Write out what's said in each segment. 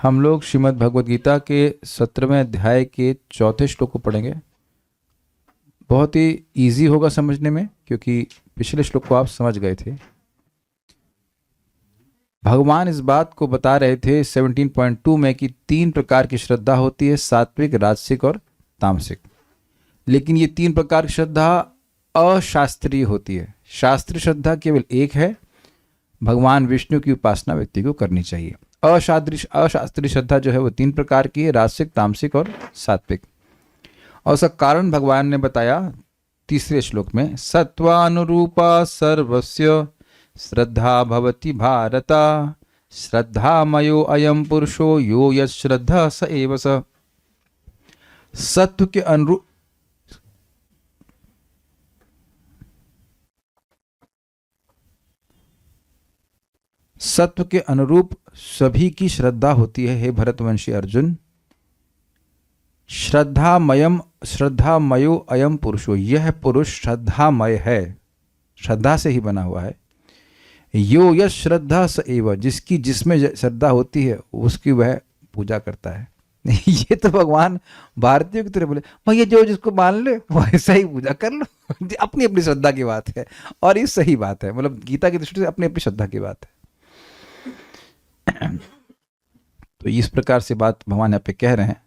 हम लोग श्रीमद् भगवद गीता के 17वें अध्याय के चौथे श्लोक को पढ़ेंगे। बहुत ही इजी होगा समझने में, क्योंकि पिछले श्लोक को आप समझ गए थे। भगवान इस बात को बता रहे थे 17.2 में कि 3 प्रकार की श्रद्धा होती है, सात्विक, राजसिक और तामसिक। लेकिन ये 3 प्रकार की श्रद्धा अशास्त्रीय होती है। शास्त्रीय श्रद्धा केवल एक है, भगवान विष्णु की उपासना व्यक्ति को करनी चाहिए। अशास्त्रीय श्रद्धा जो है वो 3 प्रकार की है, राजसिक, तामसिक और सात्विक। और उसका कारण भगवान ने बताया तीसरे श्लोक में, सत्वानुरूपा सर्वस्य श्रद्धा भवति भारत, श्रद्धामयो अयम पुरुषो यो यत् श्रद्धा स एव स। सत्व के अनुरूप सभी की श्रद्धा होती है। हे भरतवंशी अर्जुन, श्रद्धामयो अयम पुरुषो, यह पुरुष श्रद्धामय है, श्रद्धा से ही बना हुआ है। यो यश श्रद्धा स एव, जिसकी जिसमें श्रद्धा होती है उसकी वह पूजा करता है। ये तो भगवान भारतीयों की तरह बोले, भैया जो जिसको मान ले वो ऐसा ही पूजा कर लो। अपनी अपनी श्रद्धा की बात है, और ये सही बात है। मतलब गीता की दृष्टि से अपनी अपनी श्रद्धा की बात है। तो इस प्रकार से बात भगवान यहाँ पे कह रहे हैं।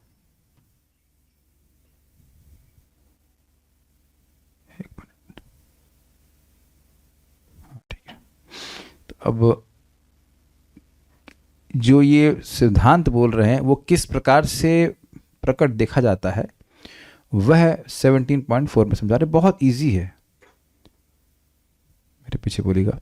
एक मिनट, ठीक है। तो अब जो ये सिद्धांत बोल रहे हैं वो किस प्रकार से प्रकट देखा जाता है, वह 17.4 में समझा रहे। बहुत इजी है, मेरे पीछे बोलिएगा।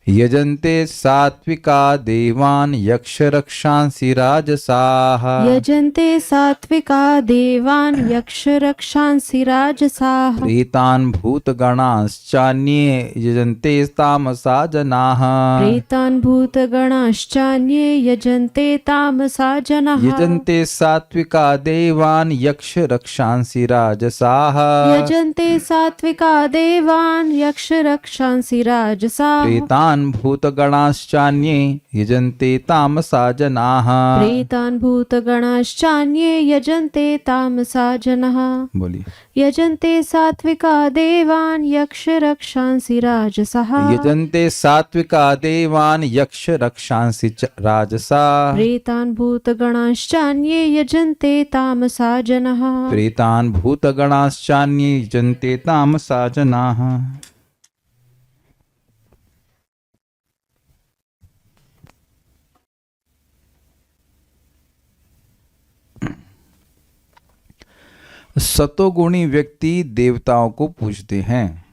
यजन्ते सात्विका देवान् यक्ष रक्षांसि राजसाः, यजन्ते सात्विका देवान् यक्ष रक्षांसि राजसाः, प्रेतान् भूतगणांश्चान्ये यजन्ते तामसा जनाः, प्रेतान् भूतगणांश्चान्ये यजन्ते तामसा जनाः, यजन्ते सात्विका देवान् यक्ष रक्षांसि राजसाः, यजन्ते सात्विका देवान् यक्ष रक्षांसि राजसाः, प्रेतान् भूतगणांश्चान्ये यजन्ते तामसा जनाः, प्रेतान् भूतगणांश्चान्ये यजन्ते तामसा जनाः। बोलिए। यजन्ते सात्विका देवान् यक्ष रक्षांसि राजसाः, यजन्ते सात्विका देवान् यक्ष रक्षांसि राजसा, प्रेतान् भूतगणांश्चान्ये यजन्ते तामसा जनाः, प्रेतान् भूतगणांश्चान्ये यजन्ते तामसा जनाः। सतोगुणी व्यक्ति देवताओं को पूजते हैं,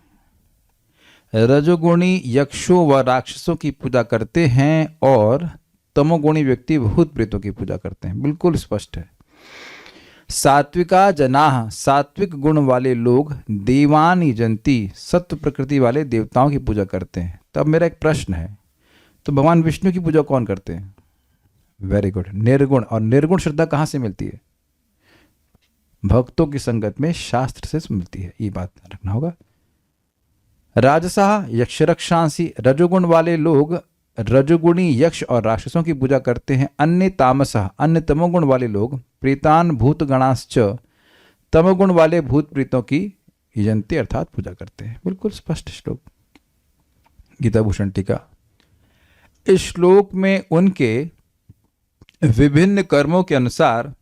रजोगुणी यक्षों व राक्षसों की पूजा करते हैं, और तमोगुणी व्यक्ति भूत प्रेतों की पूजा करते हैं। बिल्कुल स्पष्ट है। सात्विका जनाः, सात्विक गुण वाले लोग, देवान यजन्ति, सत्व प्रकृति वाले देवताओं की पूजा करते हैं। तब मेरा एक प्रश्न है, तो भगवान विष्णु की पूजा कौन करते हैं? वेरी गुड, निर्गुण। और निर्गुण श्रद्धा कहाँ से मिलती है? भक्तों की संगत में, शास्त्र से मिलती है। ये बात रखना होगा। राजसाः यक्ष रक्षांसि, रजोगुण वाले लोग रजोगुणी यक्ष और राक्षसों की पूजा करते हैं। अन्य तामसः, अन्य तमोगुण वाले लोग, प्रेतान् भूतगणांश्च, तमोगुण वाले भूत प्रेतों की यजन्ते अर्थात पूजा करते हैं। बिल्कुल स्पष्ट श्लोक, गीता भूषण टीका। इस श्लोक में उनके विभिन्न कर्मों के अनुसार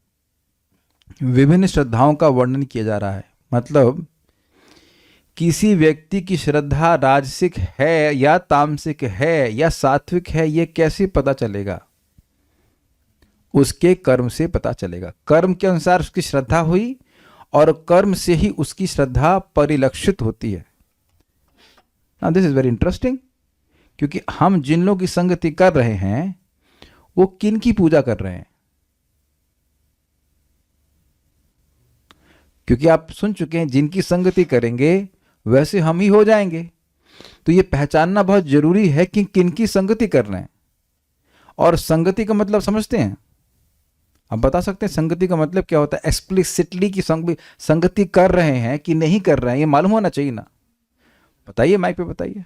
विभिन्न श्रद्धाओं का वर्णन किया जा रहा है। मतलब किसी व्यक्ति की श्रद्धा राजसिक है या तामसिक है या सात्विक है, ये कैसे पता चलेगा? उसके कर्म से पता चलेगा। कर्म के अनुसार उसकी श्रद्धा हुई, और कर्म से ही उसकी श्रद्धा परिलक्षित होती है। Now this is very interesting, क्योंकि हम जिन लोगों की संगति कर रहे हैं वो किन की पूजा कर रहे हैं? क्योंकि आप सुन चुके हैं, जिनकी संगति करेंगे वैसे हम ही हो जाएंगे। तो ये पहचानना बहुत जरूरी है कि किनकी संगति कर रहे हैं। और संगति का मतलब समझते हैं? आप बता सकते हैं संगति का मतलब क्या होता है? एक्सप्लिसिटली की संगति कर रहे हैं कि नहीं कर रहे हैं, ये मालूम होना चाहिए ना। बताइए, माइक पे बताइए।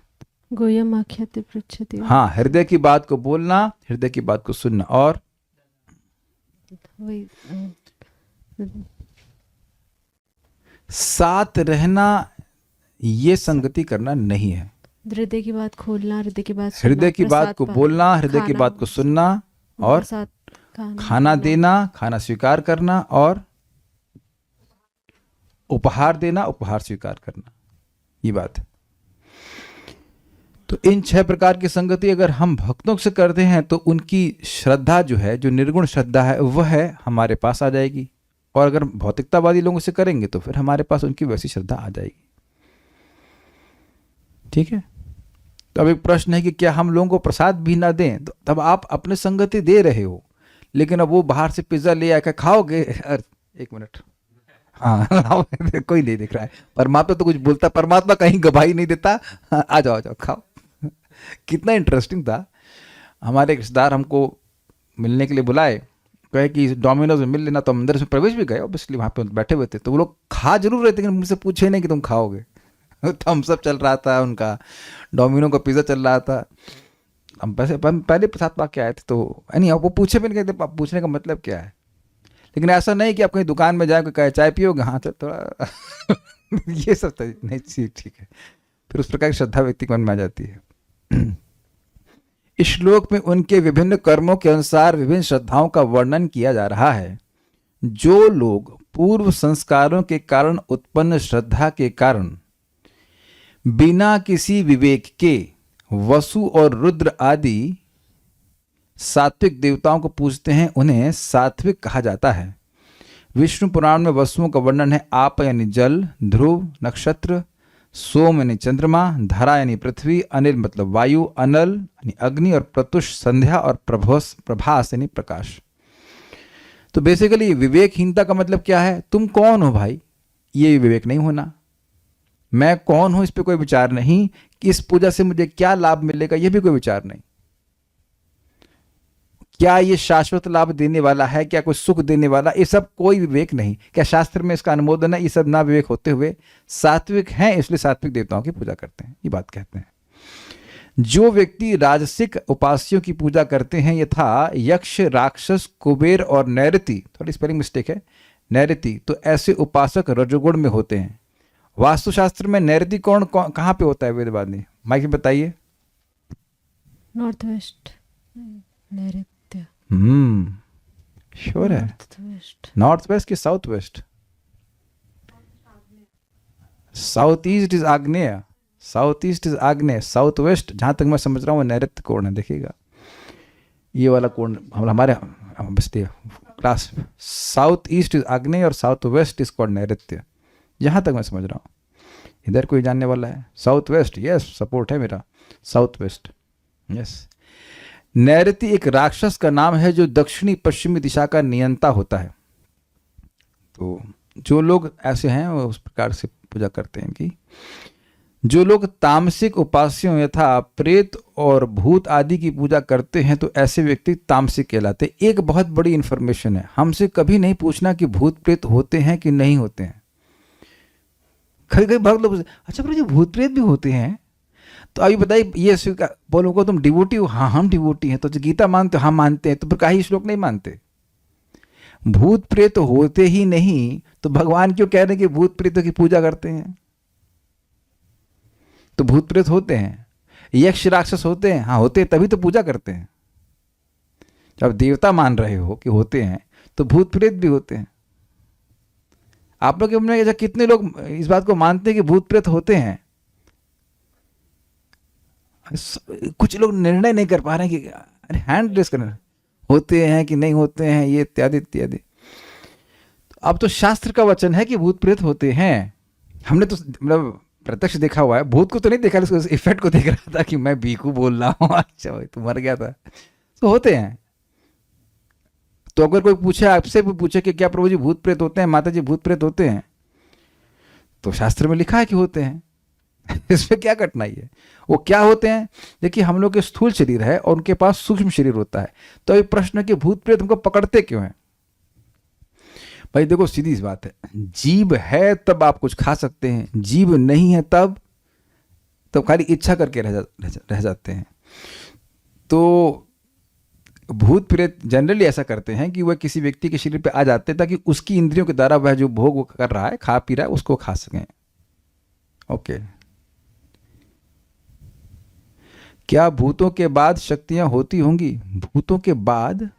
गोयम आख्याति पृच्छति। हाँ, हृदय की बात को बोलना, हृदय की बात को सुनना। और वही साथ रहना ये संगति करना नहीं है। हृदय की बात खोलना, हृदय की बात सुनना, हृदय की बात प्रसाद को बोलना, हृदय की खाना, बात को सुनना और प्रसाद खाना देना, खाना स्वीकार करना और उपहार देना, उपहार स्वीकार करना, ये बात है। तो इन 6 प्रकार की संगति अगर हम भक्तों से करते हैं तो उनकी श्रद्धा जो है, जो निर्गुण श्रद्धा है, वह है हमारे पास आ जाएगी। और अगर भौतिकतावादी लोगों से करेंगे तो फिर हमारे पास उनकी वैसी श्रद्धा आ जाएगी। ठीक है। तो अब एक प्रश्न है कि क्या हम लोगों को प्रसाद भी ना दें? तो तब आप अपने संगति दे रहे हो, लेकिन अब वो बाहर से पिज्जा ले आकर खाओगे। एक मिनट, हाँ कोई नहीं दिख रहा है। परमात्मा तो कुछ बोलता, परमात्मा कहीं गवाही नहीं देता। आ जाओ आ जाओ खाओ। कितना इंटरेस्टिंग था। हमारे एक रिश्तेदार हमको मिलने के लिए बुलाए, कहे कि डोमिनोज में मिल लेना। तो हम अंदर से प्रवेश भी गए, ऑब्वियसली वहाँ पे बैठे हुए थे। तो वो लोग खा जरूर रहे थे, लेकिन मुझसे पूछे नहीं कि तुम खाओगे। थम्स अप चल रहा था, उनका डोमिनो का पिज़्ज़ा चल रहा था। हम पहले प्रसाद पा के आए थे, तो नहीं वो पूछे भी नहीं कहते, पूछने का मतलब क्या है। लेकिन ऐसा नहीं कि आप कहीं दुकान में जाए कोई कहे चाय पियोगे, हाँ चल थोड़ा ये सब तो नहीं, ठीक है। फिर उस प्रकार की श्रद्धा व्यक्ति के मन में आ जाती है। इस श्लोक में उनके विभिन्न कर्मों के अनुसार विभिन्न श्रद्धाओं का वर्णन किया जा रहा है। जो लोग पूर्व संस्कारों के कारण उत्पन्न श्रद्धा के कारण बिना किसी विवेक के वसु और रुद्र आदि सात्विक देवताओं को पूजते हैं, उन्हें सात्विक कहा जाता है। विष्णु पुराण में वसुओं का वर्णन है। आप यानी जल, ध्रुव नक्षत्र, सोम यानी चंद्रमा, धरा यानी पृथ्वी, अनिल मतलब वायु, अनल यानी अग्नि और प्रत्युष संध्या और प्रभास यानी प्रकाश। तो बेसिकली विवेकहीनता का मतलब क्या है? तुम कौन हो भाई, ये विवेक नहीं होना। मैं कौन हूं इस पे कोई विचार नहीं, कि इस पूजा से मुझे क्या लाभ मिलेगा ये भी कोई विचार नहीं। क्या ये शाश्वत लाभ देने वाला है, क्या कोई सुख देने वाला, ये सब कोई विवेक नहीं। क्या शास्त्र में इसका अनुमोदन है? ये सब ना विवेक होते हुए सात्विक हैं, इसलिए सात्विक देवताओं की पूजा करते हैं, ये बात कहते हैं। जो व्यक्ति राजसिक उपास्यों की पूजा करते हैं, यथा यक्ष, राक्षस, कुबेर और नैरति, थोड़ी स्पेलिंग मिस्टेक है, नैरति, तो ऐसे उपासक रजोगुण में होते हैं। वास्तुशास्त्र में नैरति कौन कहाँ पे होता है? वेदवादी माइक में बताइए। नॉर्थ वेस्ट नैऋत्य। श्योर है? नॉर्थ वेस्ट की south west? South east is आग्नेय, साउथ ईस्ट इज आग्नेय, साउथ वेस्ट जहां तक मैं समझ रहा हूँ नैऋत्य कोण है। देखिएगा ये वाला कोण हमारे क्लास, साउथ ईस्ट इज आग्नेय और साउथ वेस्ट इज कॉल्ड नैऋत्य, जहां तक मैं समझ रहा हूँ। इधर कोई जानने वाला है? साउथ वेस्ट, यस सपोर्ट है मेरा, साउथ वेस्ट यस। नैरति एक राक्षस का नाम है जो दक्षिणी पश्चिमी दिशा का नियंता होता है। तो जो लोग ऐसे हैं वो उस प्रकार से पूजा करते हैं कि जो लोग तामसिक उपास्यों यथा प्रेत और भूत आदि की पूजा करते हैं, तो ऐसे व्यक्ति तामसिक कहलाते। एक बहुत बड़ी इंफॉर्मेशन है, हमसे कभी नहीं पूछना कि भूत प्रेत होते हैं कि नहीं होते हैं। कभी कभी बहुत लोग, अच्छा प्रभु जी भूत प्रेत भी होते हैं, तो अभी बताइए ये स्वीकार, बोलोगे तुम डिवोटी हो? हाँ हम डिवोटी हैं। तो जो गीता मानते हो? हम मानते हैं। तो फिर काहे श्लोक नहीं मानते? भूत प्रेत होते ही नहीं तो भगवान क्यों कह रहे हैं कि भूत प्रेतों की पूजा करते हैं? तो भूत प्रेत होते हैं, यक्ष राक्षस होते हैं, हाँ होते हैं, तभी तो पूजा करते हैं। जब देवता मान रहे हो कि होते हैं, तो भूत प्रेत भी होते हैं। आप लोग के कितने लोग इस बात को मानते हैं कि भूत प्रेत होते हैं? कुछ लोग निर्णय नहीं कर पा रहे हैं कि अरे हैंड रेस करना, होते हैं कि नहीं होते हैं, ये इत्यादि इत्यादि। अब तो शास्त्र का वचन है कि भूत प्रेत होते हैं। हमने तो मतलब प्रत्यक्ष देखा हुआ है, भूत को तो नहीं देखा, उसको इफेक्ट को देख रहा था कि मैं बीकू बोल रहा हूँ। अच्छा भाई तू मर गया था, तो होते हैं। तो अगर कोई पूछे, आपसे भी पूछे कि क्या प्रभु जी भूत प्रेत होते हैं, माता जी भूत प्रेत होते हैं, तो शास्त्र में लिखा है कि होते हैं। इसमें क्या कठिनाई है? वो क्या होते हैं? देखिए हम लोग के स्थूल शरीर है और उनके पास सूक्ष्म शरीर होता है। तो ये प्रश्न है कि भूत प्रेत हमको पकड़ते क्यों हैं? भाई देखो सीधी सी बात है, जीव है तब आप कुछ खा सकते हैं, जीव नहीं है तब खाली इच्छा करके रह जाते हैं। तो भूत प्रेत जनरली ऐसा करते हैं कि वह किसी व्यक्ति के शरीर पे आ जाते हैं ताकि उसकी इंद्रियों के द्वारा वह जो भोग वो कर रहा है, खा पी रहा है, उसको खा सकें। ओके। क्या भूतों के बाद शक्तियां होती होंगी? भूतों के बाद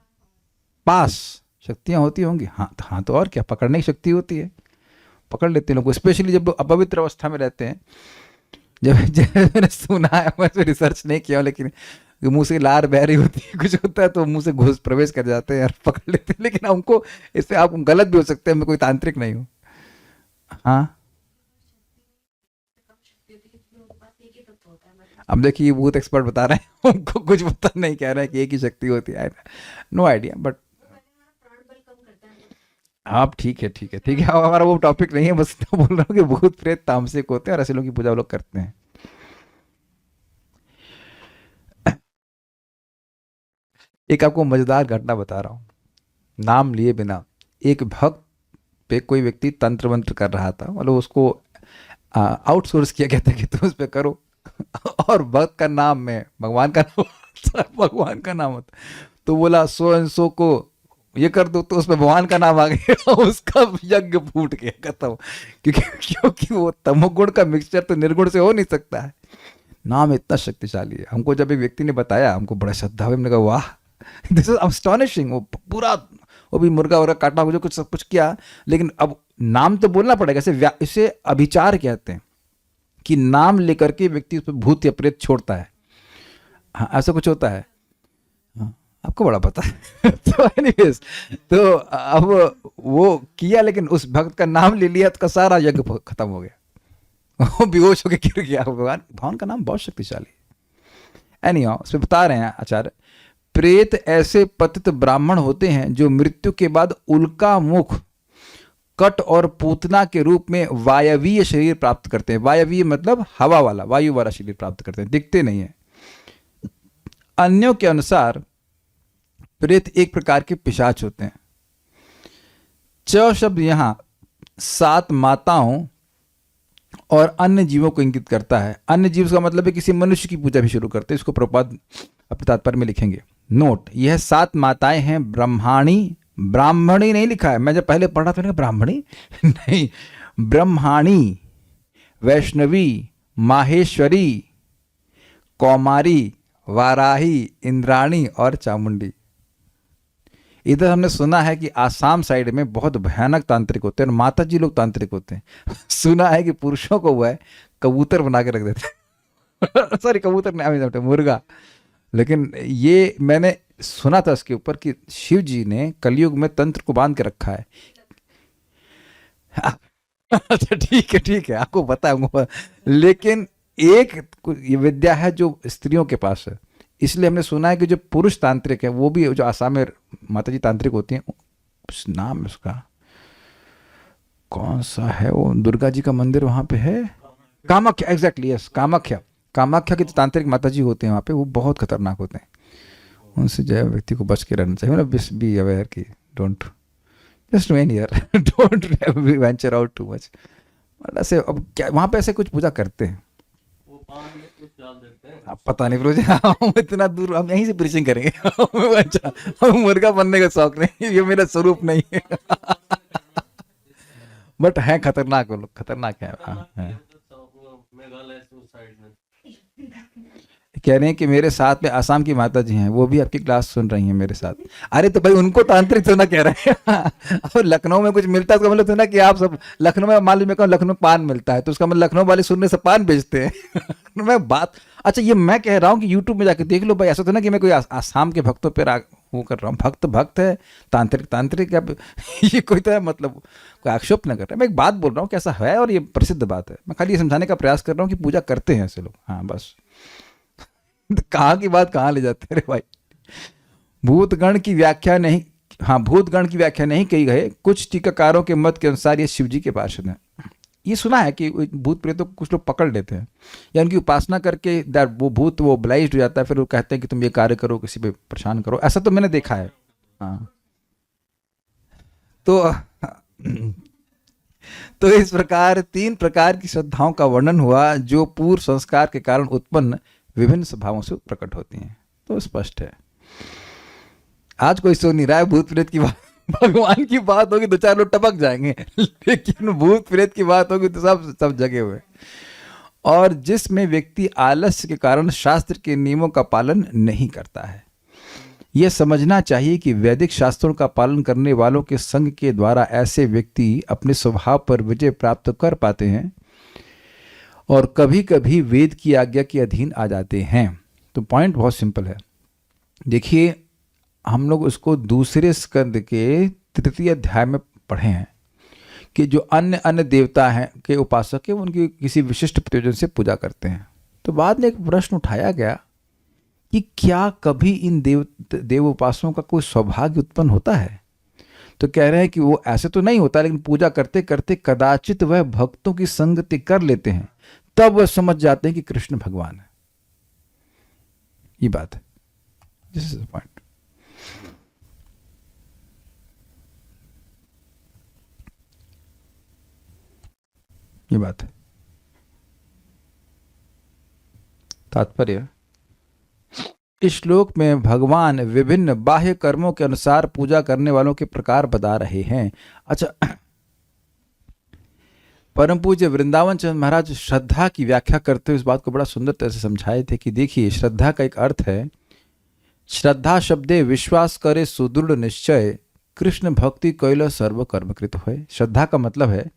पास शक्तियां होती होंगी? हाँ तो और क्या, पकड़ने की शक्ति होती है, पकड़ लेते हैं लोग, स्पेशली जब लोग अपवित्र अवस्था में रहते हैं। जब मैंने सुना है, मैं रिसर्च नहीं किया लेकिन मुंह से लार बह रही होती है, कुछ होता है तो मुंह से घुस प्रवेश कर जाते हैं और पकड़ लेते हैं। लेकिन हमको इससे आप गलत भी हो सकते हैं, मैं कोई तांत्रिक नहीं हूँ। हाँ, अब देखिए भूत एक्सपर्ट बता रहे हैं, उनको कुछ पता नहीं, कह रहे हैं कि एक ही शक्ति होती है। नो आइडिया, बट आप ठीक है ठीक है ठीक है, अब हमारा वो टॉपिक नहीं है, बस तो बोल रहा हूँ कि भूत प्रेत तामसिक होते हैं और ऐसे लोगों की पूजा वो लोग करते हैं। एक आपको मजेदार घटना बता रहा हूँ, नाम लिए बिना। एक भक्त पे कोई व्यक्ति तंत्र मंत्र कर रहा था, मतलब उसको आउटसोर्स किया गया था कि तुम उस पे करो, और भक्त का नाम में भगवान का नाम भगवान का नाम होता, तो बोला सो एंड सो को ये कर दो, तो उसमें भगवान का नाम आ गया, उसका यज्ञ फूट गया, खत्म। क्योंकि वो तमोगुण का मिक्सचर तो निर्गुण से हो नहीं सकता है, नाम इतना शक्तिशाली है। हमको जब एक व्यक्ति ने बताया, हमको बड़ा श्रद्धा हुई, हमने कहा वाह दिस इज अस्टॉनिशिंग। वो पूरा, वो भी मुर्गा वुर्गा काटना, मुझे कुछ सब कुछ किया, लेकिन अब नाम तो बोलना पड़ेगा। इसे अभिचार कहते हैं कि नाम लेकर के व्यक्ति उस पर भूत या प्रेत छोड़ता है। हाँ, ऐसा कुछ होता है। हाँ, आपको बड़ा पता है। तो एनीवेज, तो अब वो किया, लेकिन उस भक्त का नाम ले लिया तो सारा यज्ञ खत्म हो गया, वो बेहोश होकर गिर गया। भगवान का नाम बहुत शक्तिशाली है। एनीहाउ, उसमें बता रहे हैं आचार्य, प्रेत ऐसे पतित ब्राह्मण होते हैं जो मृत्यु के बाद उल्का मुख, कट और पूतना के रूप में वायवीय शरीर प्राप्त करते हैं। वायवीय मतलब हवा वाला, वायु वाला शरीर प्राप्त करते हैं, दिखते नहीं है। अन्यों के अनुसार प्रेत एक प्रकार के पिशाच होते हैं। च शब्द यहां 7 माताओं और अन्य जीवों को इंगित करता है। अन्य जीव का मतलब है किसी मनुष्य की पूजा भी शुरू करते हैं, इसको प्रभुपाद अपने तात्पर्य में लिखेंगे। नोट, यह 7 माताएं हैं ब्रह्माणी, ब्राह्मणी नहीं लिखा है, मैं जब पहले पढ़ा था ब्राह्मणी नहीं, ब्रह्माणी, वैष्णवी, माहेश्वरी, कौमारी, वाराही, इंद्राणी और चामुंडी। इधर हमने सुना है कि आसाम साइड में बहुत भयानक तांत्रिक होते हैं और माता जी लोग तांत्रिक होते हैं। सुना है कि पुरुषों को वह कबूतर बना के रख देते हैं सॉरी कबूतर नहीं, मुर्गा। लेकिन ये मैंने सुना था इसके ऊपर कि शिव जी ने कलयुग में तंत्र को बांध के रखा है। अच्छा ठीक है, आपको बताऊंगा। लेकिन एक ये विद्या है जो स्त्रियों के पास है, इसलिए हमने सुना है कि जो पुरुष तांत्रिक है, वो भी जो आसाम में माता जी तांत्रिक होती हैं, उस नाम उसका कौन सा है, वो दुर्गा जी का मंदिर वहां पे है, कामाख्या, एग्जैक्टली यस, कामाख्या की तो तांत्रिक माता जी होते हैं वहाँ पे, वो बहुत खतरनाक होते हैं। उनसे जो है व्यक्ति को बच के रहना चाहिए, मतलब बी अवेयर कि don't just when here, don't venture out too much. मतलब ऐसे अब क्या वहाँ पे ऐसे कुछ पूजा करते हैं, अब पता नहीं प्रोजे, हम इतना दूर, हम यहीं से प्रीचिंग करेंगे। अच्छा, हम मुर्गा बनने का शौक नहीं, ये मेरा स्वरूप नहीं है। बट है खतरनाक, वो लोग खतरनाक है। कह रहे हैं कि मेरे साथ में आसाम की माता जी हैं, वो भी आपकी क्लास सुन रही हैं मेरे साथ। अरे तो भाई उनको तांत्रिक तो ना कह रहे हैं। और लखनऊ में कुछ मिलता है उसका मतलब तो ना कि आप सब लखनऊ में, मान लीजिए मैं कहूँ लखनऊ में पान मिलता है तो उसका मतलब लखनऊ वाले सुनने से पान बेचते हैं। मैं बात, अच्छा ये मैं कह रहा हूँ कि यूट्यूब में जाके देख लो भाई, ऐसा तो ना कि मैं कोई आसाम के भक्तों पर वो कर रहा हूँ। भक्त है, तांत्रिक अब ये कोई तो है, मतलब कोई आक्षेप न कर रहा है। मैं एक बात बोल रहा हूँ कि ऐसा है और ये प्रसिद्ध बात है, मैं खाली ये समझाने का प्रयास कर रहा हूँ कि पूजा करते हैं ऐसे लोग। हाँ बस, कहाँ की बात कहाँ ले जाते हैं रे भाई। भूतगण की व्याख्या नहीं, हाँ भूतगण की व्याख्या नहीं कही गए। कुछ टीकाकारों के मत के अनुसार ये शिव जी के पार्षद हैं। ये सुना है कि भूत प्रेतों को कुछ लोग पकड़ लेते हैं या उनकी उपासना करके वो भूत वो ब्लाइज्ड हो जाता है, फिर वो कहते हैं कि तुम ये कार्य करो, किसी पे परेशान करो, ऐसा तो मैंने देखा है। हाँ तो इस प्रकार 3 प्रकार की श्रद्धाओं का वर्णन हुआ जो पूर्व संस्कार के कारण उत्पन्न विभिन्न स्वभावों से प्रकट होती हैं। तो स्पष्ट है। आज कोई सुन नहीं रहा है भूत प्रेत की बात। भगवान की बात होगी दो चार लोग टपक जाएंगे, लेकिन भूत प्रेत की बात होगी तो सब जगे हुए। और जिसमें व्यक्ति आलस्य के कारण शास्त्र के नियमों का पालन नहीं करता है। यह समझना चाहिए कि वैदिक शास्त्रों का पालन करने वालों के संग के द्वारा ऐसे व्यक्ति अपने स्वभाव पर विजय प्राप्त कर पाते हैं और कभी कभी वेद की आज्ञा के अधीन आ जाते हैं। तो पॉइंट बहुत सिंपल है। देखिए, हम लोग उसको दूसरे स्कंद के 3 अध्याय में पढ़े हैं कि जो अन्य अन्य देवता हैं के उपासक है उनकी किसी विशिष्ट प्रयोजन से पूजा करते हैं। तो बाद में एक प्रश्न उठाया गया कि क्या कभी इन देव उपासकों का कोई सौभाग्य उत्पन्न होता है? तो कह रहे हैं कि वो ऐसे तो नहीं होता, लेकिन पूजा करते करते कदाचित वह भक्तों की संगति कर लेते हैं, तब वह समझ जाते हैं कि कृष्ण भगवान है। ये बात है। This is the point. ये बात है। तात्पर्य, इस श्लोक में भगवान विभिन्न बाह्य कर्मों के अनुसार पूजा करने वालों के प्रकार बता रहे हैं। अच्छा, परम पूज्य वृंदावन चंद्र महाराज श्रद्धा की व्याख्या करते हुए इस बात को बड़ा सुंदर तरह से समझाए थे कि देखिए, श्रद्धा का एक अर्थ है, श्रद्धा शब्दे विश्वास करे सुदृढ़ निश्चय, कृष्ण भक्ति कैल सर्व कर्मकृत होय। श्रद्धा का मतलब है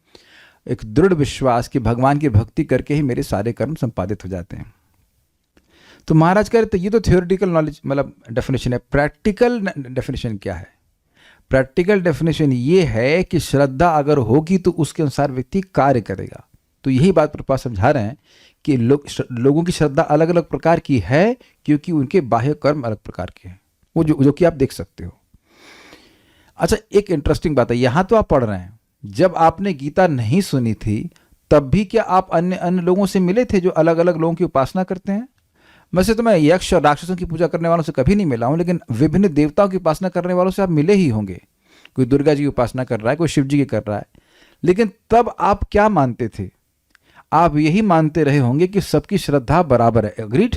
एक दृढ़ विश्वास कि भगवान की भक्ति करके ही मेरे सारे कर्म संपादित हो जाते हैं। तो महाराज कह रहे थे ये तो थियोरिटिकल नॉलेज मतलब डेफिनेशन है। प्रैक्टिकल डेफिनेशन क्या है? प्रैक्टिकल डेफिनेशन ये है कि श्रद्धा अगर होगी तो उसके अनुसार व्यक्ति कार्य करेगा। तो यही बात प्रभुपाद समझा रहे हैं कि लोगों की श्रद्धा अलग अलग प्रकार की है क्योंकि उनके बाह्य कर्म अलग प्रकार के हैं, वो जो कि आप देख सकते हो। अच्छा, एक इंटरेस्टिंग बात है, यहाँ तो आप पढ़ रहे हैं, जब आपने गीता नहीं सुनी थी तब भी क्या आप अन्य अन्य लोगों से मिले थे जो अलग अलग लोगों की उपासना करते हैं? वैसे तो मैं यक्ष और राक्षसों की पूजा करने वालों से कभी नहीं मिला हूं, लेकिन विभिन्न देवताओं की उपासना करने वालों से आप मिले ही होंगे। कोई दुर्गा जी की उपासना कर रहा है, कोई शिव जी की कर रहा है, लेकिन तब आप क्या मानते थे? आप यही मानते रहे होंगे कि सबकी श्रद्धा बराबर है। एग्रीड?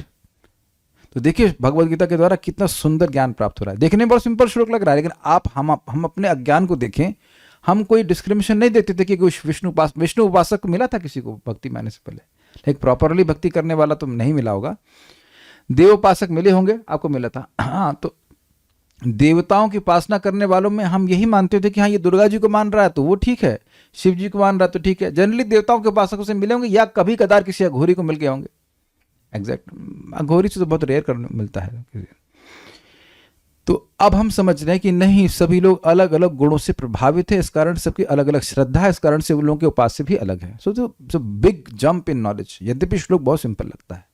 तो देखिए, भगवद गीता के द्वारा कितना सुंदर ज्ञान प्राप्त हो रहा है। देखने में बहुत सिंपल श्लोक लग रहा है, लेकिन हम अपने अज्ञान को देखें। हम कोई डिस्क्रिमिनेशन नहीं देते थे कि कोई विष्णु उपासक को मिला था किसी को भक्ति में आने से पहले, लेकिन प्रॉपरली भक्ति करने वाला तो नहीं मिला होगा। देव उपासक मिले होंगे, आपको मिला था। हाँ, तो देवताओं की उपासना करने वालों में हम यही मानते थे कि हाँ, ये दुर्गा जी को मान रहा है तो वो ठीक है, शिव जी को मान रहा है तो ठीक है। जनरली देवताओं के उपासकों से मिले होंगे या कभी कदार किसी अघोरी को मिल गए होंगे। एग्जैक्ट, अघोरी से तो बहुत रेयर करने मिलता है। तो अब हम समझ रहे हैं कि नहीं, सभी लोग अलग अलग गुणों से प्रभावित है, इस कारण सबकी अलग अलग श्रद्धा है, इस कारण से उन लोगों के उपास्य भी अलग है। So big jump in knowledge. यद्यपि श्लोक बहुत सिंपल लगता है।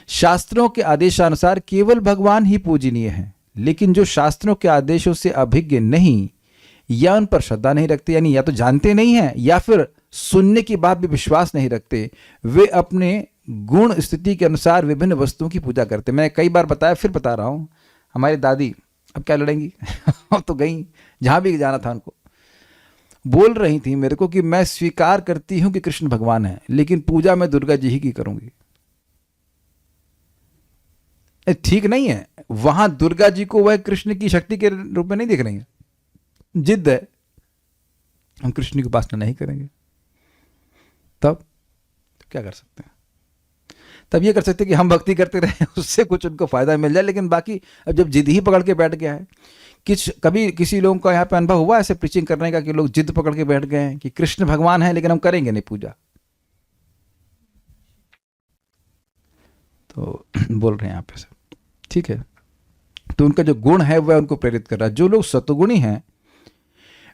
शास्त्रों के आदेशानुसार केवल भगवान ही पूजनीय हैं, लेकिन जो शास्त्रों के आदेशों से अभिज्ञ नहीं या उन पर श्रद्धा नहीं रखते, यानी या तो जानते नहीं हैं या फिर सुनने की बात भी विश्वास नहीं रखते, वे अपने गुण स्थिति के अनुसार विभिन्न वस्तुओं की पूजा करते। मैंने कई बार बताया, फिर बता रहा हूं। हमारी दादी अब क्या लड़ेंगी तो गई, जहां भी जाना था उनको, बोल रही थी मेरे को कि मैं स्वीकार करती हूं कि कृष्ण भगवान है, लेकिन पूजा मैं दुर्गा जी ही की करूंगी। ठीक नहीं है, वहां दुर्गा जी को वह कृष्ण की शक्ति के रूप में नहीं देख रही है। जिद है, हम कृष्ण की उपासना नहीं करेंगे। तब तो क्या कर सकते हैं? तब ये कर सकते हैं कि हम भक्ति करते रहे, उससे कुछ उनको फायदा मिल जाए, लेकिन बाकी अब जब जिद ही पकड़ के बैठ गया है, कभी किसी लोगों का यहाँ पे अनुभव हुआ ऐसे प्रीचिंग करने का कि लोग जिद पकड़ के बैठ गए हैं कि कृष्ण भगवान है लेकिन हम करेंगे नहीं पूजा? तो बोल रहे हैं यहाँ पे सब ठीक है। तो उनका जो गुण है वह उनको प्रेरित कर रहा है। जो लोग सतुगुणी हैं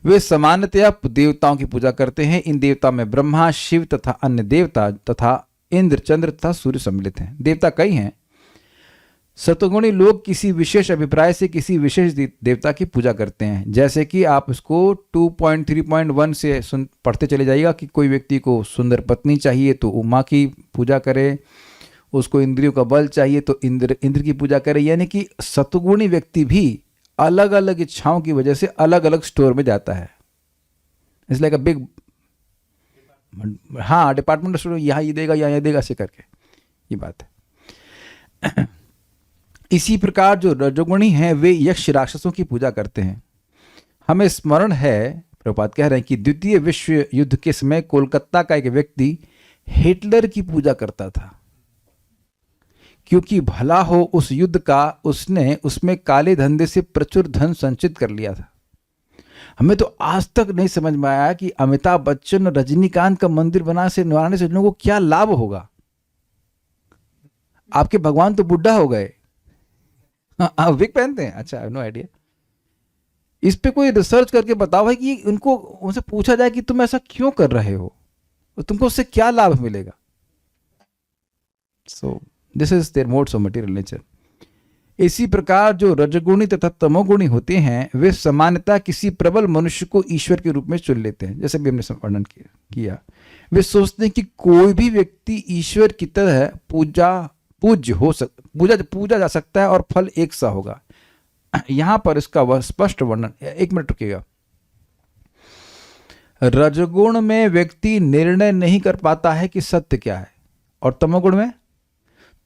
वे सामान्यतया देवताओं की पूजा करते हैं। इन देवताओं में ब्रह्मा, शिव तथा अन्य देवता तथा इंद्र, चंद्र तथा सूर्य सम्मिलित हैं। देवता कई हैं। सतुगुणी लोग किसी विशेष अभिप्राय से किसी विशेष देवता की पूजा करते हैं। जैसे कि आप इसको 2.3.1 से पढ़ते चले जाइएगा कि कोई व्यक्ति को सुंदर पत्नी चाहिए तो उमा की पूजा करे, उसको इंद्रियों का बल चाहिए तो इंद्र की पूजा करे। यानी कि सतुगुणी व्यक्ति भी अलग अलग इच्छाओं की वजह से अलग अलग स्टोर में जाता है। इसलिए बिग हाँ डिपार्टमेंट स्टोर, यहाँ ये देगा, यहाँ ये देगा, ऐसे करके ये बात है। इसी प्रकार जो रजोगुणी हैं वे यक्ष राक्षसों की पूजा करते हैं। हमें स्मरण है, प्रभुपाद कह रहे हैं कि द्वितीय विश्व युद्ध के समय कोलकाता का एक व्यक्ति हिटलर की पूजा करता था, क्योंकि भला हो उस युद्ध का उसने उसमें काले धंधे से प्रचुर धन संचित कर लिया था। हमें तो आज तक नहीं समझ में आया कि अमिताभ बच्चन और रजनीकांत का मंदिर बनाने से लोगों को क्या लाभ होगा। आपके भगवान तो बुढ़ा हो गए, आप विग पहनते हैं, अच्छा, नो आइडिया। इस पे कोई रिसर्च करके बताओ भाई कि उनको उनसे पूछा जाए कि तुम ऐसा क्यों कर रहे हो, तो तुमको उससे क्या लाभ मिलेगा। So this is their modes of material nature. इसी प्रकार जो रजगुणी तथा तमोगुणी होते हैं वे सामान्यतः किसी प्रबल मनुष्य को ईश्वर के रूप में चुन लेते हैं। जैसे भी हमने वर्णन किया, वे सोचते हैं कि कोई भी व्यक्ति ईश्वर की तरह पूजा जा सकता है और फल एक सा होगा। यहां पर इसका वह स्पष्ट वर्णन, एक मिनट रुकिएगा। रजगुण में व्यक्ति निर्णय नहीं कर पाता है कि सत्य क्या है, और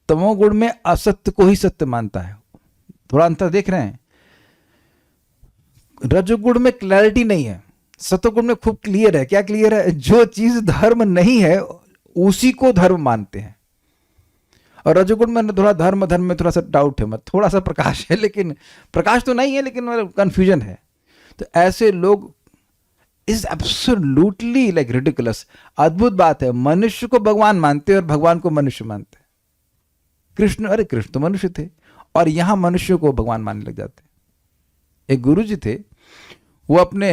तमोगुण में असत्य को ही सत्य मानता है। थोड़ा अंतर देख रहे हैं। रजोगुण में क्लैरिटी नहीं है, सतोगुण में खूब क्लियर है। क्या क्लियर है? जो चीज धर्म नहीं है उसी को धर्म मानते हैं। और रजोगुण में थोड़ा धर्म में थोड़ा सा डाउट है, थोड़ा सा प्रकाश है, लेकिन प्रकाश तो नहीं है, लेकिन कंफ्यूजन है। तो ऐसे लोग इज एब्सोल्युटली लाइक रिडिकुलस। अद्भुत बात है, मनुष्य को भगवान मानते हैं और भगवान को मनुष्य मानते हैं। कृष्ण तो मनुष्य थे और यहां मनुष्य को भगवान मानने लग जाते। एक गुरु जी थे, वो अपने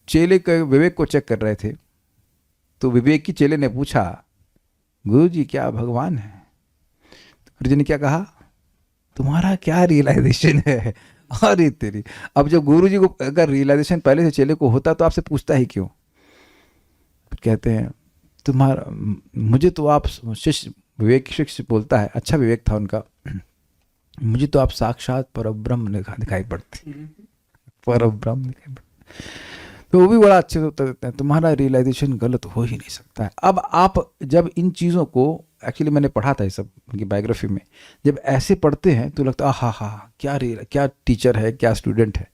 चेले के विवेक को चेक कर रहे थे। तो विवेक की चेले ने पूछा, गुरु जी क्या भगवान है? तो गुरु जी ने क्या कहा, तुम्हारा क्या रियलाइजेशन है? अरे तेरी, अब जब गुरु जी को अगर रियलाइजेशन पहले से चेले को होता तो आपसे पूछता ही क्यों? कहते हैं तुम्हारा, मुझे तो आप शिष्य, विवेक शिष्य बोलता है, अच्छा विवेक था उनका, मुझे तो आप साक्षात परब्रह्म दिखाई पड़ते, परब्रह्म दिखाई पड़ते। तो वो भी बड़ा अच्छे से उत्तर देते हैं, तुम्हारा रियलाइजेशन गलत हो ही नहीं सकता है। अब आप जब इन चीज़ों को, एक्चुअली मैंने पढ़ा था ये सब उनकी बायोग्राफी में, जब ऐसे पढ़ते हैं तो लगता है हा क्या टीचर है, क्या स्टूडेंट है।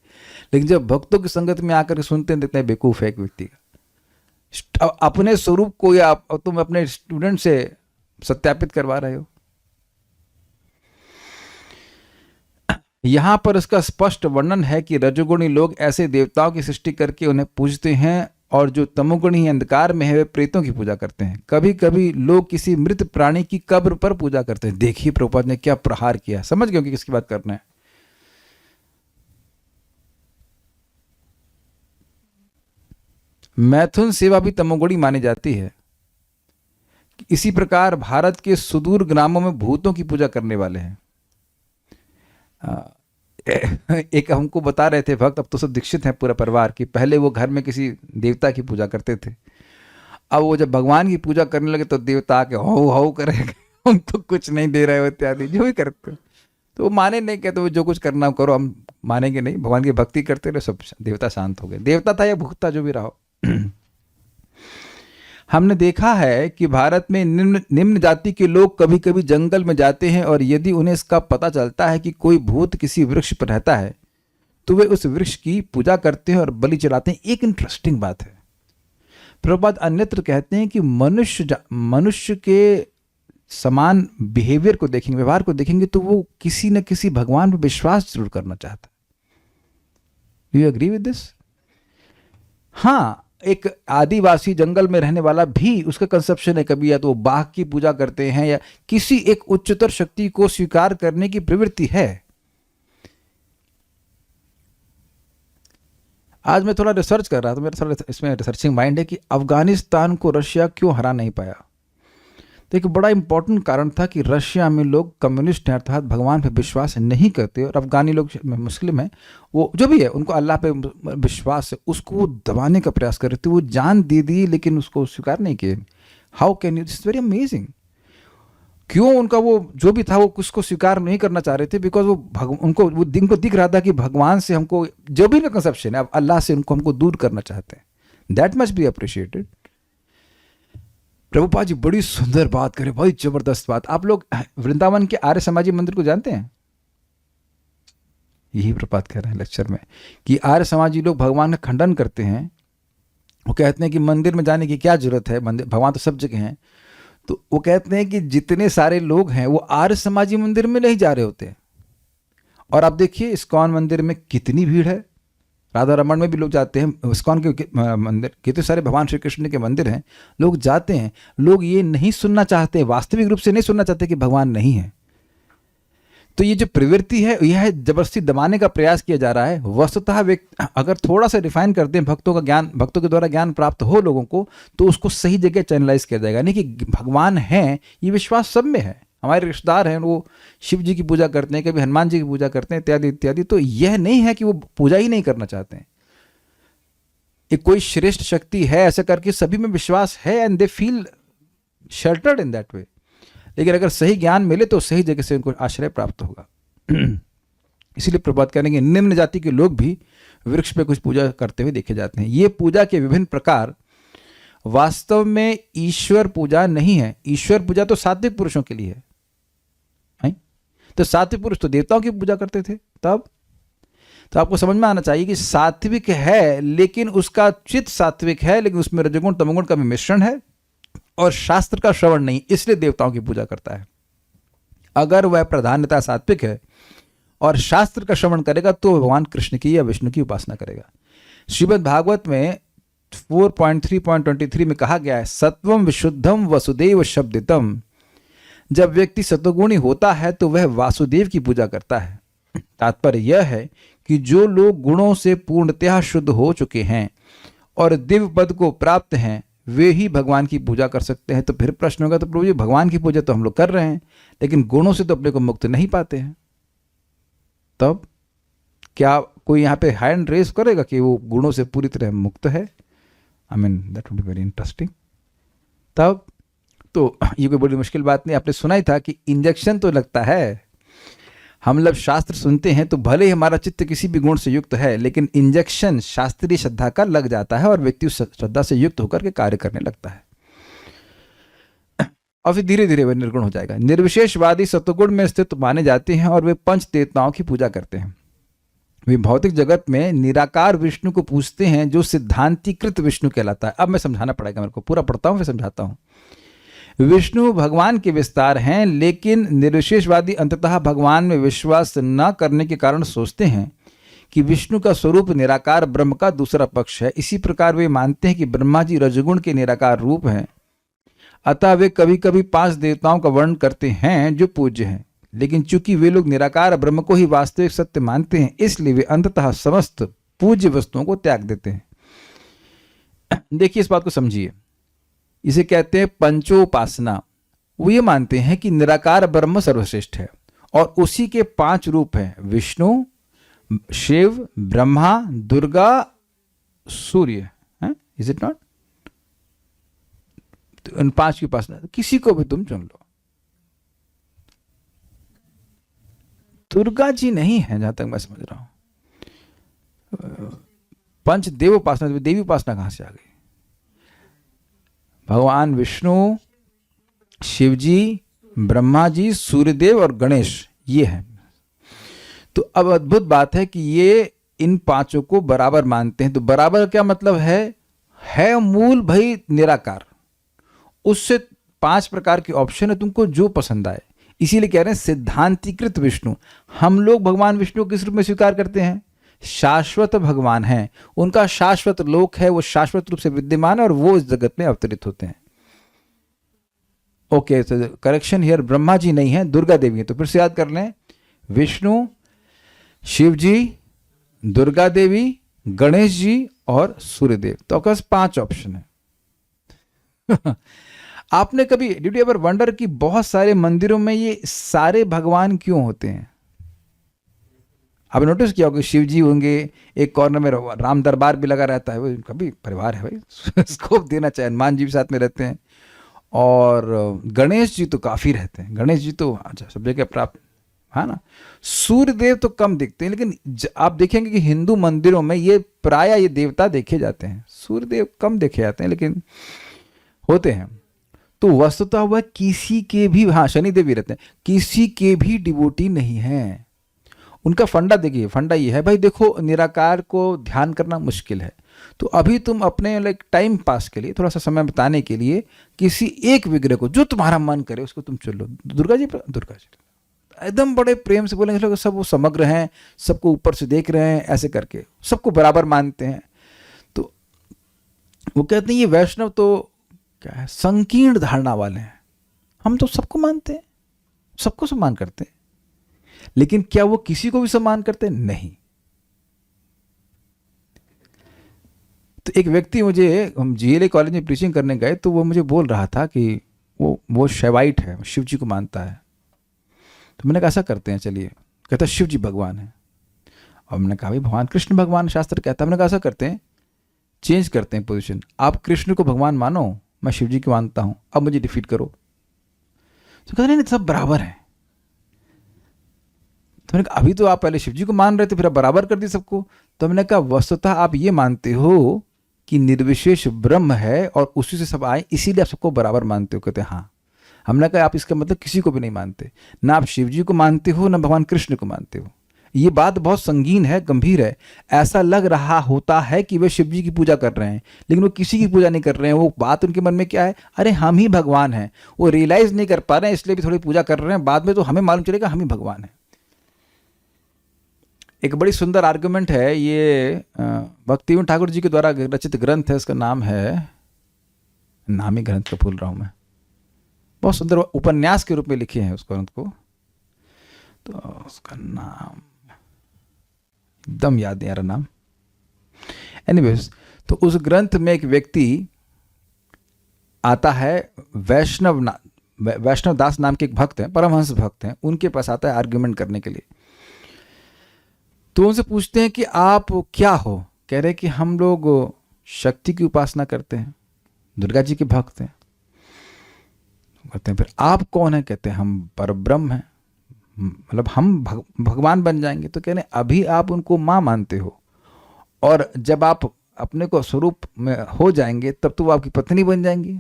लेकिन जब भक्तों की संगत में आकर सुनते हैं, देखते हैं बेवकूफ़ है एक व्यक्ति का। अपने स्वरूप को या तुम अपने स्टूडेंट से सत्यापित करवा रहे हो। यहां पर इसका स्पष्ट वर्णन है कि रजोगुणी लोग ऐसे देवताओं की सृष्टि करके उन्हें पूजते हैं, और जो तमोगुणी अंधकार में है वे प्रेतों की पूजा करते हैं। कभी कभी लोग किसी मृत प्राणी की कब्र पर पूजा करते हैं। देखिए प्रभुपाद ने क्या प्रहार किया, समझ गए कि किसकी बात करना है। मैथुन सेवा भी तमोगुणी मानी जाती है। इसी प्रकार भारत के सुदूर ग्रामों में भूतों की पूजा करने वाले हैं। एक हमको बता रहे थे भक्त, अब तो सब दीक्षित हैं पूरा परिवार, कि पहले वो घर में किसी देवता की पूजा करते थे। अब वो जब भगवान की पूजा करने लगे तो देवता आके हो करेगा, हम तो कुछ नहीं दे रहे हो इत्यादि जो भी करते। तो वो माने नहीं, कहते वो जो कुछ करना करो, हम मानेंगे नहीं। भगवान की भक्ति करते रहे, सब देवता शांत हो गए। देवता था या भूत था, जो भी रहो। हमने देखा है कि भारत में निम्न जाति के लोग कभी कभी जंगल में जाते हैं, और यदि उन्हें इसका पता चलता है कि कोई भूत किसी वृक्ष पर रहता है तो वे उस वृक्ष की पूजा करते हैं और बलि चढ़ाते हैं। एक इंटरेस्टिंग बात है, प्रभुपाद अन्यत्र कहते हैं कि मनुष्य के समान बिहेवियर को देखेंगे, व्यवहार को देखेंगे, तो वो किसी न किसी भगवान पर विश्वास जरूर करना चाहता है। Do you agree with this? हाँ, एक आदिवासी जंगल में रहने वाला भी, उसका कंसेप्शन है कभी या तो बाघ की पूजा करते हैं या किसी एक उच्चतर शक्ति को स्वीकार करने की प्रवृत्ति है। आज मैं थोड़ा रिसर्च कर रहा था, मेरा थोड़ा इसमें रिसर्चिंग माइंड है कि अफगानिस्तान को रशिया क्यों हरा नहीं पाया। तो एक बड़ा इंपॉर्टेंट कारण था कि रशिया में लोग कम्युनिस्ट हैं, अर्थात भगवान पे विश्वास नहीं करते, और अफगानी लोग मुस्लिम हैं, वो जो भी है उनको अल्लाह पे विश्वास है, उसको वो दबाने का प्रयास कर रहे थे। वो जान दे दी लेकिन उसको स्वीकार नहीं किए। How can you, this is very amazing. क्यों उनका वो जो भी था वो उसको स्वीकार नहीं करना चाह रहे थे? बिकॉज उनको दिख रहा था कि भगवान से हमको जो भी कंसेप्शन है, अब अल्लाह से हमको दूर करना चाहते हैं। That must be appreciated. Prabhupada ji बड़ी सुंदर बात करे, बहुत जबरदस्त बात। आप लोग वृंदावन के आर्य समाजी मंदिर को जानते हैं? यही प्रपात कह रहे हैं लेक्चर में कि आर्य समाजी लोग भगवान का खंडन करते हैं। वो कहते हैं कि मंदिर में जाने की क्या जरूरत है, मंदिर भगवान तो सब जगह हैं। तो वो कहते हैं कि जितने सारे लोग हैं वो आर्य समाजी मंदिर में नहीं जा रहे होते। और आप देखिए इस्कॉन मंदिर में कितनी भीड़ है, राधा रमन में भी लोग जाते हैं। इस्कॉन के मंदिर कितने सारे भगवान श्री कृष्ण के मंदिर हैं, लोग जाते हैं। लोग ये नहीं सुनना चाहते, वास्तविक रूप से नहीं सुनना चाहते कि भगवान नहीं है। तो ये जो प्रवृत्ति है यह जबरदस्ती दबाने का प्रयास किया जा रहा है। वस्तुतः व्यक्ति अगर थोड़ा सा रिफाइन कर दें, भक्तों का ज्ञान, भक्तों के द्वारा ज्ञान प्राप्त हो लोगों को, तो उसको सही जगह चैनलाइज किया जाएगा। नहीं कि भगवान है ये विश्वास सब में है। हमारे रिश्तेदार हैं वो शिव जी की पूजा करते हैं, कभी हनुमान जी की पूजा करते हैं, इत्यादि इत्यादि। तो यह नहीं है कि वो पूजा ही नहीं करना चाहते हैं। एक कोई श्रेष्ठ शक्ति है ऐसा करके सभी में विश्वास है, and they feel sheltered in that way. लेकिन अगर सही ज्ञान मिले तो सही जगह से उनको आश्रय प्राप्त होगा। इसीलिए प्रभात करेंगे निम्न जाति के लोग भी वृक्ष पे कुछ पूजा करते हुए देखे जाते हैं। ये पूजा के विभिन्न प्रकार वास्तव में ईश्वर पूजा नहीं है। ईश्वर पूजा तो सात्विक पुरुषों के लिए है। तो सात्विक पुरुष तो देवताओं की पूजा करते थे तब। तो आपको समझ में आना चाहिए कि सात्विक है, लेकिन उसका चित्त सात्विक है, लेकिन उसमें रजोगुण तमोगुण का भी मिश्रण है और शास्त्र का श्रवण नहीं, इसलिए देवताओं की पूजा करता है। अगर वह प्रधानता सात्विक है और शास्त्र का श्रवण करेगा तो भगवान कृष्ण की या विष्णु की उपासना करेगा। श्रीमद् भागवत में 4.3.23 में कहा गया है, सत्वम विशुद्धम वसुदेव शब्दितम। जब व्यक्ति सत्वगुणी होता है तो वह वासुदेव की पूजा करता है। तात्पर्य यह है कि जो लोग गुणों से पूर्णतः शुद्ध हो चुके हैं और दिव्य पद को प्राप्त हैं, वे ही भगवान की पूजा कर सकते हैं। तो फिर प्रश्न होगा, तो प्रभु जी भगवान की पूजा तो हम लोग कर रहे हैं, लेकिन गुणों से तो अपने को मुक्त नहीं पाते हैं। तब क्या कोई यहाँ पे हैंड रेस करेगा कि वो गुणों से पूरी तरह मुक्त है? I mean that would be very interesting. तब तो ये कोई बड़ी मुश्किल बात नहीं। आपने सुना ही था कि इंजेक्शन तो लगता है। हम जब शास्त्र सुनते हैं तो भले ही हमारा चित्त किसी भी गुण से युक्त है, लेकिन इंजेक्शन शास्त्रीय श्रद्धा का लग जाता है और व्यक्ति उस श्रद्धा से युक्त होकर के कार्य करने लगता है और फिर धीरे धीरे वह निर्गुण हो जाएगा। निर्विशेषवादी सत्वगुण में स्थित माने जाते हैं और वे पंच देवताओं की पूजा करते हैं। वे भौतिक जगत में निराकार विष्णु को पूजते हैं, जो सिद्धांतीकृत विष्णु कहलाता है। अब मैं समझाना पड़ेगा मेरे को, पूरा पढ़ता हूं फिर समझाता हूं। विष्णु भगवान के विस्तार हैं, लेकिन निर्विशेषवादी अंततः भगवान में विश्वास न करने के कारण सोचते हैं कि विष्णु का स्वरूप निराकार ब्रह्म का दूसरा पक्ष है। इसी प्रकार वे मानते हैं कि ब्रह्मा जी रजगुण के निराकार रूप हैं। अतः वे कभी कभी 5 देवताओं का वर्णन करते हैं जो पूज्य हैं, लेकिन चूंकि वे लोग निराकार ब्रह्म को ही वास्तविक सत्य मानते हैं, इसलिए वे अंततः समस्त पूज्य वस्तुओं को त्याग देते हैं। देखिए इस बात को समझिए। इसे कहते हैं पंचोपासना। वो ये मानते हैं कि निराकार ब्रह्म सर्वश्रेष्ठ है और उसी के 5 रूप हैं, Vishnu, Shiva, Brahma, Durga, Surya. Is it not? उन 5 की उपासना किसी को भी तुम चुन लो। दुर्गा जी नहीं है जहां तक मैं समझ रहा हूं। पंच देव उपासना, देवी उपासना कहां से आ गई? भगवान विष्णु, शिव जी, ब्रह्मा जी, सूर्यदेव और गणेश, ये है। तो अब अद्भुत बात है कि ये इन 5 को बराबर मानते हैं। तो बराबर क्या मतलब है मूल भाई निराकार। उससे 5 प्रकार के ऑप्शन है, तुमको जो पसंद आए। इसीलिए कह रहे हैं सिद्धांतीकृत विष्णु। हम लोग भगवान विष्णु किस रूप में स्वीकार करते हैं? शाश्वत भगवान हैं, उनका शाश्वत लोक है, वो शाश्वत रूप से विद्यमान है और वो इस जगत में अवतरित होते हैं। ओके, तो करेक्शन हियर, ब्रह्मा जी नहीं है, दुर्गा देवी है। तो फिर से याद कर लें, विष्णु, शिव जी, दुर्गा देवी, गणेश जी और सूर्यदेव। तो आपके पास 5 ऑप्शन है। आपने कभी डिड यू एवर वंडर कि बहुत सारे मंदिरों में ये सारे भगवान क्यों होते हैं? आपने नोटिस किया होगा शिव जी होंगे, एक कॉर्नर में राम दरबार भी लगा रहता है, वो उनका भी परिवार है भाई, स्कोप देना चाहिए। हनुमान जी भी साथ में रहते हैं और गणेश जी तो काफ़ी रहते हैं। गणेश जी तो अच्छा सब जगह प्राप्त है ना। सूर्यदेव तो कम दिखते हैं, लेकिन आप देखेंगे कि हिंदू मंदिरों में ये प्राय ये देवता देखे जाते हैं। सूर्यदेव कम देखे जाते हैं, लेकिन होते हैं। तो वस्तुतः वह किसी के भी, हाँ शनिदेव भी रहते हैं, किसी के भी डिवोटी नहीं है। उनका फंडा देखिए, फंडा ये है भाई, देखो निराकार को ध्यान करना मुश्किल है, तो अभी तुम अपने लाइक टाइम पास के लिए, थोड़ा सा समय बिताने के लिए किसी एक विग्रह को, जो तुम्हारा मन करे उसको तुम चुन लो। दुर्गा जी एकदम बड़े प्रेम से बोलेंगे लोग, सब वो समग्र हैं, सबको ऊपर से देख रहे हैं, ऐसे करके सबको बराबर मानते हैं। तो वो कहते हैं ये वैष्णव तो क्या है, संकीर्ण धारणा वाले हैं। हम तो सबको मानते हैं, सबको सम्मान करते हैं, लेकिन क्या वो किसी को भी सम्मान करते हैं? नहीं। तो एक व्यक्ति मुझे, हम जीएलए कॉलेज में प्रीचिंग करने गए, तो वो मुझे बोल रहा था कि वो शैवाइट है, शिव जी को मानता है। तो मैंने कहा ऐसा करते हैं चलिए, कहता शिव जी भगवान है। और मैंने कहा भाई भगवान कृष्ण भगवान शास्त्र कहता है। मैंने कहा ऐसा करते हैं, चेंज करते हैं पोजीशन, आप कृष्ण को भगवान मानो, मैं शिव जी को मानता हूं, अब मुझे डिफीट करो। तो कहते नहीं सब बराबर है। तो मैंने कहा अभी तो आप पहले शिव जी को मान रहे थे, फिर आप बराबर कर दिए सबको। तो मैंने कहा वस्तुतः आप ये मानते हो कि निर्विशेष ब्रह्म है और उसी से सब आए, इसीलिए आप सबको बराबर मानते हो। कहते हाँ। हमने कहा आप इसका मतलब किसी को भी नहीं मानते, ना आप शिव जी को मानते हो, ना भगवान कृष्ण को मानते हो। ये बात बहुत संगीन है, गंभीर है। ऐसा लग रहा होता है कि वे शिव जी की पूजा कर रहे हैं, लेकिन वो किसी की पूजा नहीं कर रहे हैं। वो बात उनके मन में क्या है, अरे हम ही भगवान हैं। वो रियलाइज नहीं कर पा रहे हैं, इसलिए भी थोड़ी पूजा कर रहे हैं, बाद में तो हमें मालूम चलेगा हम ही भगवान हैं। एक बड़ी सुंदर आर्गुमेंट है ये, भक्तिविनोद ठाकुर जी के द्वारा रचित ग्रंथ है, इसका नाम है, नाम ही ग्रंथ का भूल रहा हूं मैं, बहुत सुंदर उपन्यास के रूप में लिखे हैं उस ग्रंथ को। तो उसका नाम एकदम याद नहीं आ रहा नाम। एनीवेज, तो उस ग्रंथ में एक व्यक्ति आता है, वैष्णव दास नाम के एक भक्त हैं, परमहंस भक्त हैं, उनके पास आता है आर्ग्यूमेंट करने के लिए। तो उनसे पूछते हैं कि आप क्या हो? कह रहे कि हम लोग शक्ति की उपासना करते हैं, दुर्गा जी के भक्त हैं। कहते हैं फिर आप कौन है? कहते हैं हम परब्रह्म हैं, मतलब हम भगवान बन जाएंगे। तो कह रहे अभी आप उनको माँ मानते हो, और जब आप अपने को स्वरूप में हो जाएंगे तब तो वो आपकी पत्नी बन जाएंगी,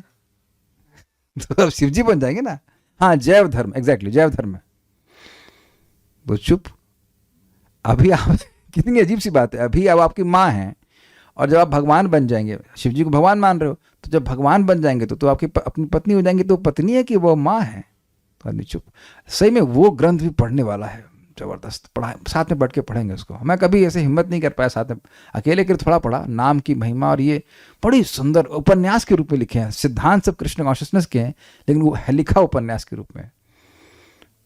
तो अब शिव जी बन जाएंगे ना। हाँ, जैव धर्म, एग्जैक्टली जैव धर्म है। वो चुप, अभी आप कितनी अजीब सी बात है, अभी अब आपकी माँ हैं, और जब आप भगवान बन जाएंगे, शिव जी को भगवान मान रहे हो, तो जब भगवान बन जाएंगे तो आपकी अपनी पत्नी हो जाएंगी, तो पत्नी है कि वो माँ है? तो आदमी चुप। सही में वो ग्रंथ भी पढ़ने वाला है, जबरदस्त पढ़ा, साथ में बैठ के पढ़ेंगे उसको। मैं कभी ऐसे हिम्मत नहीं कर पाया साथ में, अकेले कर थोड़ा पढ़ा, नाम की महिमा, और ये बड़ी सुंदर उपन्यास के रूप में लिखे हैं। सिद्धांत सब कृष्ण कॉन्शियसनेस के हैं, लेकिन वो है लिखा उपन्यास के रूप में,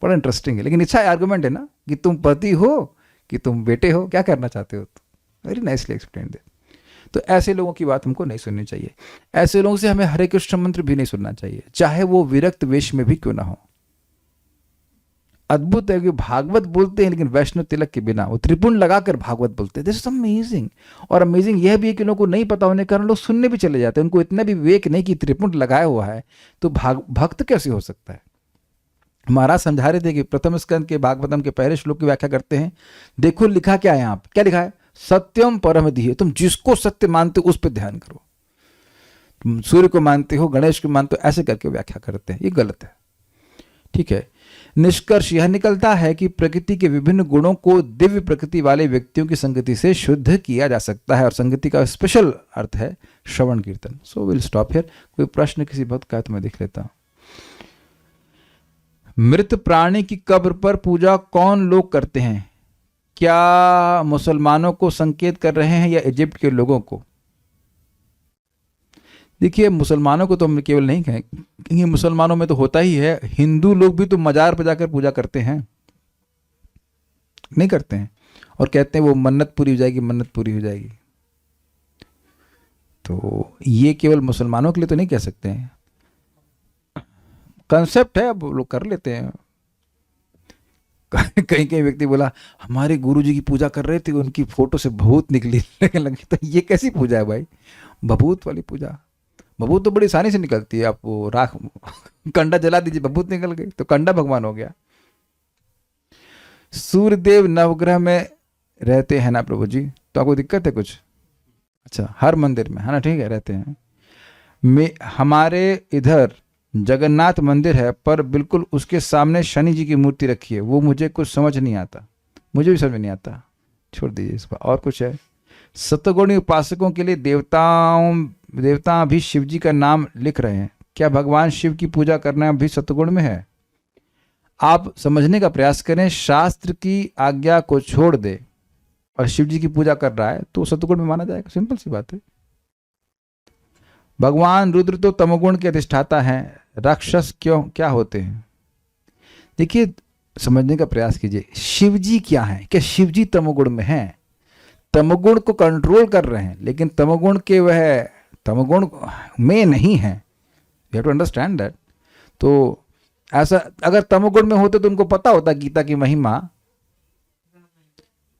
बड़ा इंटरेस्टिंग है। लेकिन अच्छा आर्गूमेंट है ना, कि तुम पति हो कि तुम बेटे हो, क्या करना चाहते हो? वेरी नाइसली एक्सप्लेन दे। तो ऐसे लोगों की बात हमको नहीं सुननी चाहिए। ऐसे लोगों से हमें हरे कृष्ण मंत्र भी नहीं सुनना चाहिए, चाहे वो विरक्त वेश में भी क्यों ना हो। अद्भुत है कि भागवत बोलते हैं, लेकिन वैष्णव तिलक के बिना, वो त्रिपुंड लगाकर भागवत बोलते हैं। This is amazing. और अमेजिंग यह भी है कि लोगों को नहीं पता होने के कारण लोग सुनने भी चले जाते हैं। उनको इतना भी विवेक नहीं कि त्रिपुंड लगाया हुआ है तो भक्त कैसे हो सकता है। महाराज समझा रहे थे कि प्रथम स्कंद के भागवतम के पहले श्लोक की व्याख्या करते हैं। देखो लिखा क्या है यहाँ पे, क्या लिखा है? सत्यम परम धीये। तुम जिसको सत्य मानते हो उस पर ध्यान करो। तुम सूर्य को मानते हो, गणेश को मानते हो, ऐसे करके व्याख्या करते हैं, ये गलत है। ठीक है, निष्कर्ष यह निकलता है कि प्रकृति के विभिन्न गुणों को दिव्य प्रकृति वाले व्यक्तियों की संगति से शुद्ध किया जा सकता है, और संगति का स्पेशल अर्थ है श्रवण कीर्तन। So will stop here. कोई प्रश्न किसी भक्त का तो मैं देख लेता हूं। मृत प्राणी की कब्र पर पूजा कौन लोग करते हैं? क्या मुसलमानों को संकेत कर रहे हैं या इजिप्ट के लोगों को? देखिए, मुसलमानों को तो हम केवल नहीं कहें, क्योंकि मुसलमानों में तो होता ही है। हिंदू लोग भी तो मजार पर जाकर पूजा करते हैं, नहीं करते हैं? और कहते हैं वो मन्नत पूरी हो जाएगी, मन्नत पूरी हो जाएगी। तो ये केवल मुसलमानों के लिए तो नहीं कह सकते हैं, कंसेप्ट है, अब लोग कर लेते हैं। कहीं कहीं व्यक्ति बोला हमारे गुरुजी की पूजा कर रहे थे, उनकी फोटो से भभूत निकली लगी। तो ये कैसी पूजा है भाई, भभूत वाली पूजा? भभूत तो बड़ी आसानी से निकलती है, आप वो राख कंडा जला दीजिए, भभूत निकल गई, तो कंडा भगवान हो गया। सूर्यदेव नवग्रह में रहते हैं ना प्रभु जी, तो आपको दिक्कत है कुछ? अच्छा, हर मंदिर में है ना, ठीक है, रहते हैं। हमारे इधर जगन्नाथ मंदिर है पर बिल्कुल उसके सामने शनि जी की मूर्ति रखी है, वो मुझे कुछ समझ नहीं आता। मुझे भी समझ में नहीं आता, छोड़ दीजिए इस पर। और कुछ है, सतगुणी उपासकों के लिए देवता भी शिव जी का नाम लिख रहे हैं, क्या भगवान शिव की पूजा करना भी सतगुण में है? आप समझने का प्रयास करें, शास्त्र की आज्ञा को छोड़ दे और शिव जी की पूजा कर रहा है तो सतगुण में माना जाएगा, सिंपल सी बात है। भगवान रुद्र तो तमोगुण के अधिष्ठाता हैं, राक्षस क्यों क्या होते हैं? देखिए समझने का प्रयास कीजिए, शिव जी क्या है? क्या शिव जी तमोगुण में हैं? तमोगुण को कंट्रोल कर रहे हैं, लेकिन तमोगुण के वह तमोगुण में नहीं है। You have to understand that. तो ऐसा अगर तमोगुण में होते तो उनको पता होता गीता की महिमा,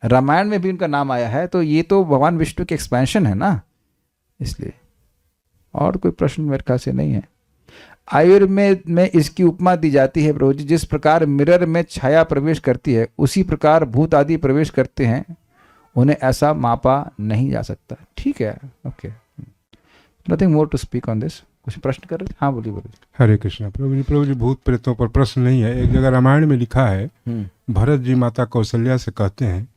रामायण में भी उनका नाम आया है, तो ये तो भगवान विष्णु के एक्सपेंशन है ना, इसलिए। और कोई प्रश्न मेरे ख्याल से नहीं है। आयुर्वेद में इसकी उपमा दी जाती है प्रभु जी, जिस प्रकार मिरर में छाया प्रवेश करती है उसी प्रकार भूत आदि प्रवेश करते हैं, उन्हें ऐसा मापा नहीं जा सकता। ठीक है, okay, nothing more to speak on this. कुछ प्रश्न कर रहे थे? हाँ बोलिए बोलिए। हरे कृष्णा। प्रभु जी भूत प्रेतों पर प्रश्न नहीं है। एक जगह रामायण में लिखा है, भरत जी माता कौशल्या से कहते हैं,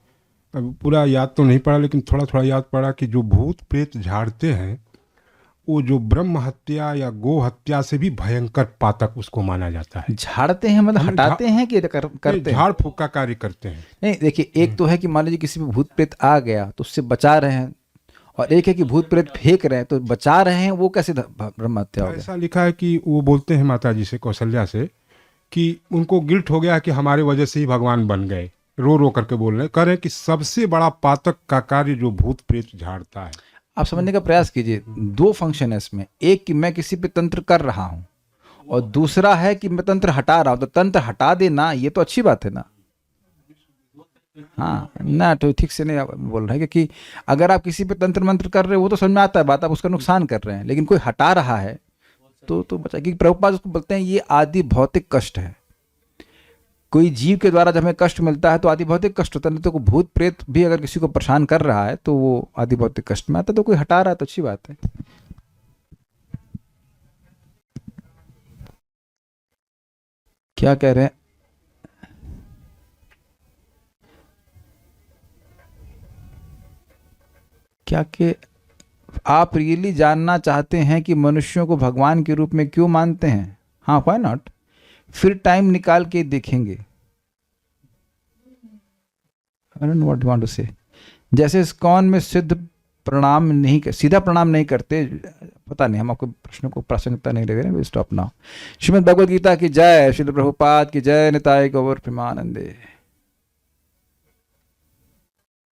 अब पूरा याद तो नहीं पड़ा लेकिन थोड़ा थोड़ा याद पड़ा, कि जो भूत प्रेत झाड़ते हैं वो जो ब्रह्म हत्या या गो हत्या से भी भयंकर पातक उसको माना जाता है। झाड़ते हैं मतलब हटाते हैं कि करते हैं? झाड़ फूक का कार्य करते हैं। नहीं देखिए, एक तो है कि मान लीजिए किसी पे भूत प्रेत आ गया तो उससे बचा रहे हैं, और एक है कि भूत प्रेत फेंक रहे हैं तो बचा रहे हैं, वो कैसे ब्रह्म हत्या हो गया? ऐसा लिखा है कि वो बोलते हैं माता जी से, कौशल्या से, कि उनको गिल्ट हो गया कि हमारे वजह से ही भगवान बन गए। रो रो करके बोल रहे हैं, कह रहे हैं कि सबसे बड़ा पातक का कार्य जो भूत प्रेत झाड़ता है। आप समझने का प्रयास कीजिए, दो फंक्शन है इसमें, एक कि मैं किसी पे तंत्र कर रहा हूं और दूसरा है कि मैं तंत्र हटा रहा हूं। तो तंत्र हटा देना ये तो अच्छी बात है ना। हाँ ना, तो ठीक से नहीं बोल रहे हैं, क्योंकि अगर आप किसी पे तंत्र मंत्र कर रहे हो वो तो समझ में आता है बात, आप उसका नुकसान कर रहे हैं, लेकिन कोई हटा रहा है तो बचा। क्योंकि प्रभुपाद उसको बोलते हैं ये आदि भौतिक कष्ट है। कोई जीव के द्वारा जब हमें कष्ट मिलता है तो आदि भौतिक कष्ट होता है। तो भूत प्रेत भी अगर किसी को परेशान कर रहा है तो वो आदि भौतिक कष्ट में आता है, तो कोई हटा रहा है तो अच्छी बात है। क्या कह रहे हैं? क्या कि आप रियली जानना चाहते हैं कि मनुष्यों को भगवान के रूप में क्यों मानते हैं? हाँ, व्हाई नॉट, फिर टाइम निकाल के देखेंगे। I don't know what you want to say। जैसे इस्कॉन में सीधा प्रणाम नहीं करते, पता नहीं, हम आपको प्रश्नों को प्रासंगिकता नहीं लग रहे हैं। Stop now. श्रीमद् भगवद गीता की जय, श्रील प्रभुपाद की जय, निताय गौर प्रेमानंदे।